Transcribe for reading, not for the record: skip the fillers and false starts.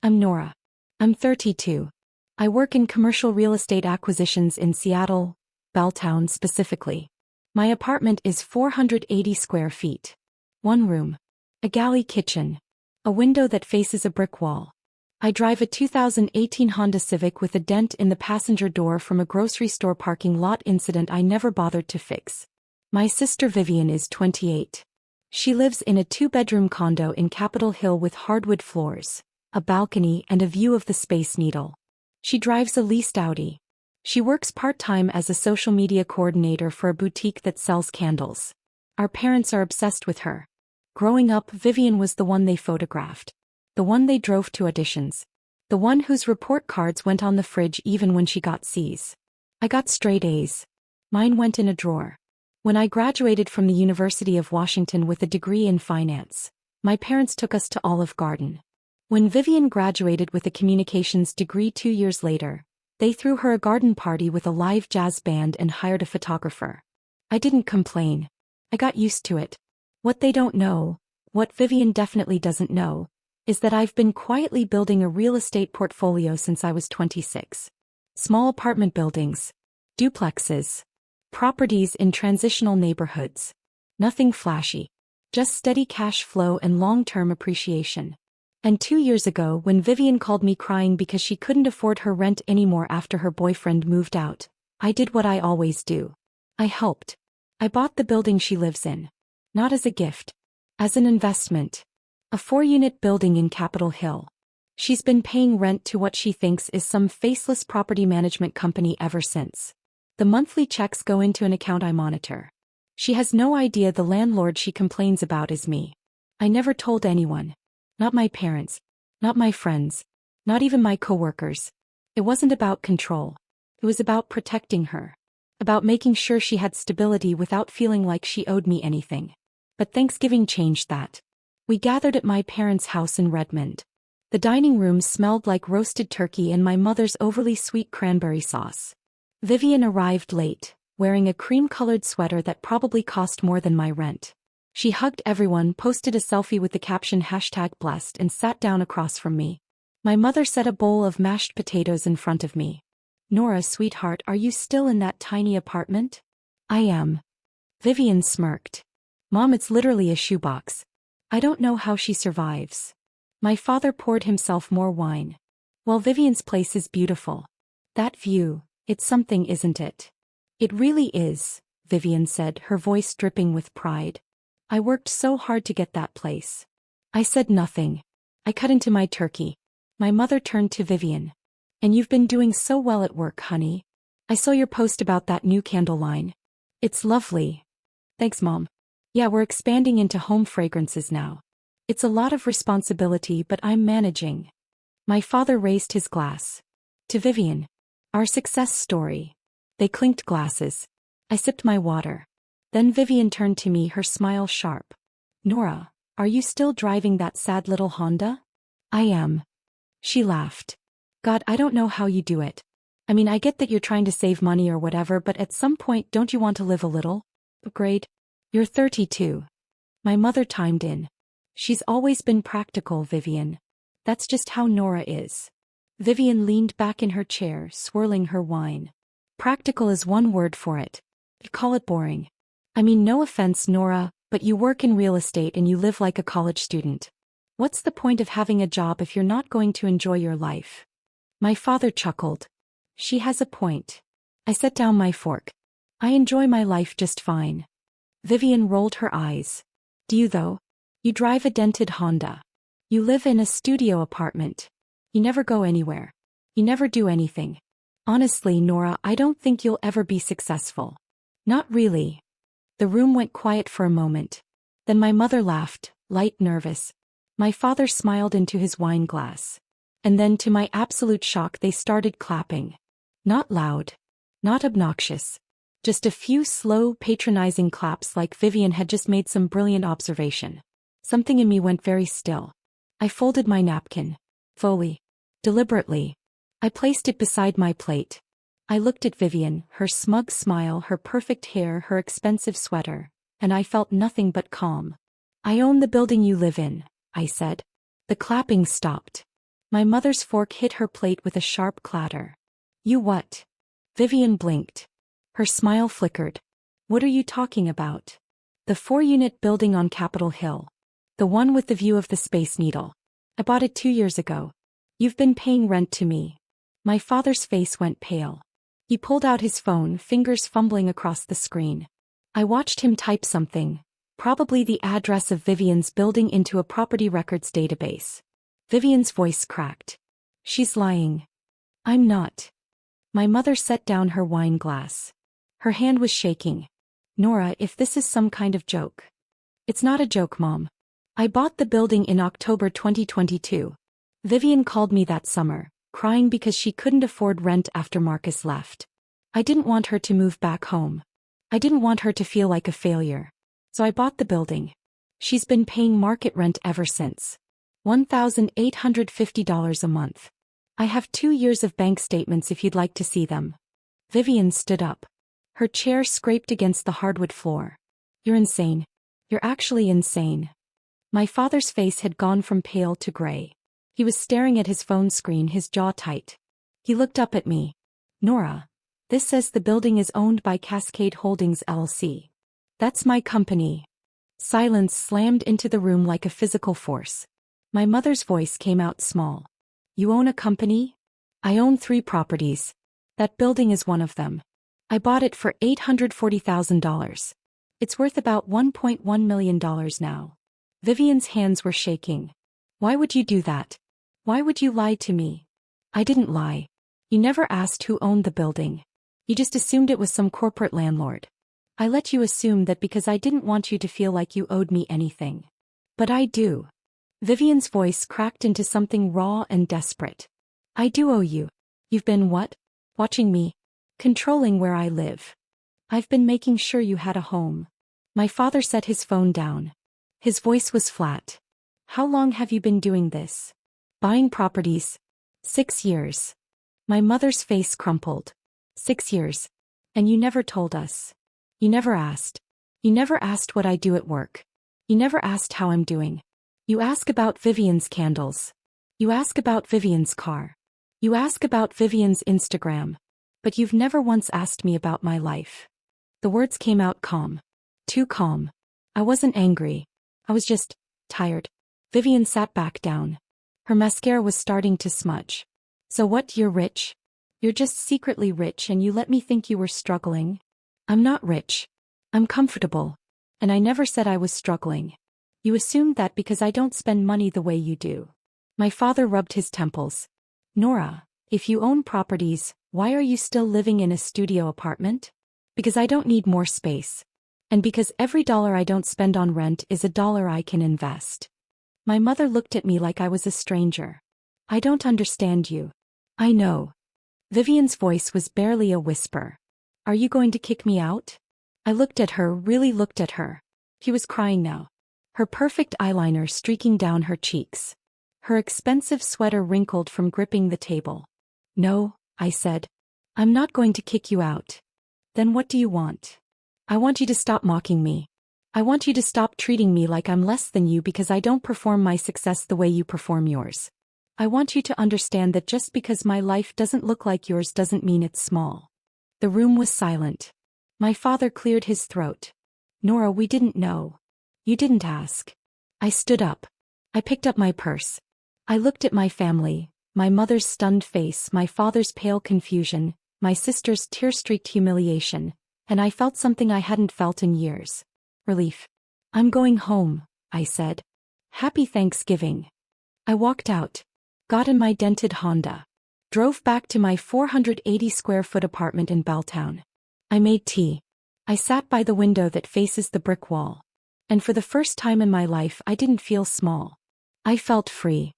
I'm Nora. I'm 32. I work in commercial real estate acquisitions in Seattle, Belltown specifically. My apartment is 480 square feet. One room. A galley kitchen. A window that faces a brick wall. I drive a 2018 Honda Civic with a dent in the passenger door from a grocery store parking lot incident I never bothered to fix. My sister Vivian is 28. She lives in a 2-bedroom condo in Capitol Hill with hardwood floors, a balcony and a view of the Space Needle. She drives a leased Audi. She works part-time as a social media coordinator for a boutique that sells candles. Our parents are obsessed with her. Growing up, Vivian was the one they photographed. The one they drove to auditions. The one whose report cards went on the fridge even when she got C's. I got straight A's. Mine went in a drawer. When I graduated from the University of Washington with a degree in finance, my parents took us to Olive Garden. When Vivian graduated with a communications degree 2 years later, they threw her a garden party with a live jazz band and hired a photographer. I didn't complain. I got used to it. What they don't know, what Vivian definitely doesn't know, is that I've been quietly building a real estate portfolio since I was 26. Small apartment buildings, duplexes, properties in transitional neighborhoods. Nothing flashy. Just steady cash flow and long-term appreciation. And 2 years ago, when Vivian called me crying because she couldn't afford her rent anymore after her boyfriend moved out, I did what I always do. I helped. I bought the building she lives in. Not as a gift. As an investment. A 4-unit building in Capitol Hill. She's been paying rent to what she thinks is some faceless property management company ever since. The monthly checks go into an account I monitor. She has no idea the landlord she complains about is me. I never told anyone. Not my parents. Not my friends. Not even my coworkers. It wasn't about control. It was about protecting her. About making sure she had stability without feeling like she owed me anything. But Thanksgiving changed that. We gathered at my parents' house in Redmond. The dining room smelled like roasted turkey and my mother's overly sweet cranberry sauce. Vivian arrived late, wearing a cream-colored sweater that probably cost more than my rent. She hugged everyone, posted a selfie with the caption #blessed and sat down across from me. My mother set a bowl of mashed potatoes in front of me. "Nora, sweetheart, are you still in that tiny apartment?" "I am." Vivian smirked. "Mom, it's literally a shoebox. I don't know how she survives." My father poured himself more wine. "Well, Vivian's place is beautiful. That view, it's something, isn't it?" "It really is," Vivian said, her voice dripping with pride. "I worked so hard to get that place." I said nothing. I cut into my turkey. My mother turned to Vivian. "And you've been doing so well at work, honey. I saw your post about that new candle line. It's lovely." "Thanks, Mom. Yeah, we're expanding into home fragrances now. It's a lot of responsibility, but I'm managing." My father raised his glass. "To Vivian. Our success story." They clinked glasses. I sipped my water. Then Vivian turned to me, her smile sharp. "Nora, are you still driving that sad little Honda?" "I am." She laughed. "God, I don't know how you do it. I mean, I get that you're trying to save money or whatever, but at some point, don't you want to live a little? Upgrade? You're 32. My mother chimed in. "She's always been practical, Vivian. That's just how Nora is." Vivian leaned back in her chair, swirling her wine. "Practical is one word for it. You call it boring. I mean, no offense, Nora, but you work in real estate and you live like a college student. What's the point of having a job if you're not going to enjoy your life?" My father chuckled. "She has a point." I set down my fork. "I enjoy my life just fine." Vivian rolled her eyes. "Do you though? You drive a dented Honda. You live in a studio apartment. You never go anywhere. You never do anything. Honestly, Nora, I don't think you'll ever be successful." "Not really." The room went quiet for a moment. Then my mother laughed, light, nervous. My father smiled into his wine glass. And then, to my absolute shock, they started clapping. Not loud. Not obnoxious. Just a few slow, patronizing claps like Vivian had just made some brilliant observation. Something in me went very still. I folded my napkin. Fully. Deliberately. I placed it beside my plate. I looked at Vivian, her smug smile, her perfect hair, her expensive sweater, and I felt nothing but calm. "I own the building you live in," I said. The clapping stopped. My mother's fork hit her plate with a sharp clatter. You what? Vivian blinked. Her smile flickered. What are you talking about? The 4-unit building on Capitol Hill. The one with the view of the Space Needle. I bought it 2 years ago. You've been paying rent to me. My father's face went pale. He pulled out his phone, fingers fumbling across the screen. I watched him type something, probably the address of Vivian's building, into a property records database. Vivian's voice cracked. She's lying. I'm not. My mother set down her wine glass. Her hand was shaking. Nora, if this is some kind of joke. It's not a joke, Mom. I bought the building in October 2022. Vivian called me that summer, crying because she couldn't afford rent after Marcus left. I didn't want her to move back home. I didn't want her to feel like a failure. So I bought the building. She's been paying market rent ever since. $1,850 a month. I have 2 years of bank statements if you'd like to see them. Vivian stood up. Her chair scraped against the hardwood floor. You're insane. You're actually insane. My father's face had gone from pale to gray. He was staring at his phone screen, his jaw tight. He looked up at me. Nora, this says the building is owned by Cascade Holdings LLC. That's my company. Silence slammed into the room like a physical force. My mother's voice came out small. You own a company? I own 3 properties. That building is one of them. I bought it for $840,000. It's worth about $1.1 million now. Vivian's hands were shaking. Why would you do that? Why would you lie to me? I didn't lie. You never asked who owned the building. You just assumed it was some corporate landlord. I let you assume that because I didn't want you to feel like you owed me anything. But I do. Vivian's voice cracked into something raw and desperate. I do owe you. You've been what? Watching me. Controlling where I live. I've been making sure you had a home. My father set his phone down. His voice was flat. How long have you been doing this? Buying properties. 6 years. My mother's face crumpled. 6 years. And you never told us. You never asked. You never asked what I do at work. You never asked how I'm doing. You ask about Vivian's candles. You ask about Vivian's car. You ask about Vivian's Instagram. But you've never once asked me about my life. The words came out calm. Too calm. I wasn't angry. I was just tired. Vivian sat back down. Her mascara was starting to smudge. So what, you're rich? You're just secretly rich and you let me think you were struggling? I'm not rich. I'm comfortable. And I never said I was struggling. You assumed that because I don't spend money the way you do. My father rubbed his temples. Nora, if you own properties, why are you still living in a studio apartment? Because I don't need more space. And because every dollar I don't spend on rent is a dollar I can invest. My mother looked at me like I was a stranger. I don't understand you. I know. Vivian's voice was barely a whisper. Are you going to kick me out? I looked at her, really looked at her. She was crying now. Her perfect eyeliner streaking down her cheeks. Her expensive sweater wrinkled from gripping the table. No, I said. I'm not going to kick you out. Then what do you want? I want you to stop mocking me. I want you to stop treating me like I'm less than you because I don't perform my success the way you perform yours. I want you to understand that just because my life doesn't look like yours doesn't mean it's small. The room was silent. My father cleared his throat. Nora, we didn't know. You didn't ask. I stood up. I picked up my purse. I looked at my family, my mother's stunned face, my father's pale confusion, my sister's tear-streaked humiliation, and I felt something I hadn't felt in years. Relief. I'm going home, I said. Happy Thanksgiving. I walked out, got in my dented Honda, drove back to my 480-square-foot apartment in Belltown. I made tea. I sat by the window that faces the brick wall. And for the first time in my life I didn't feel small. I felt free.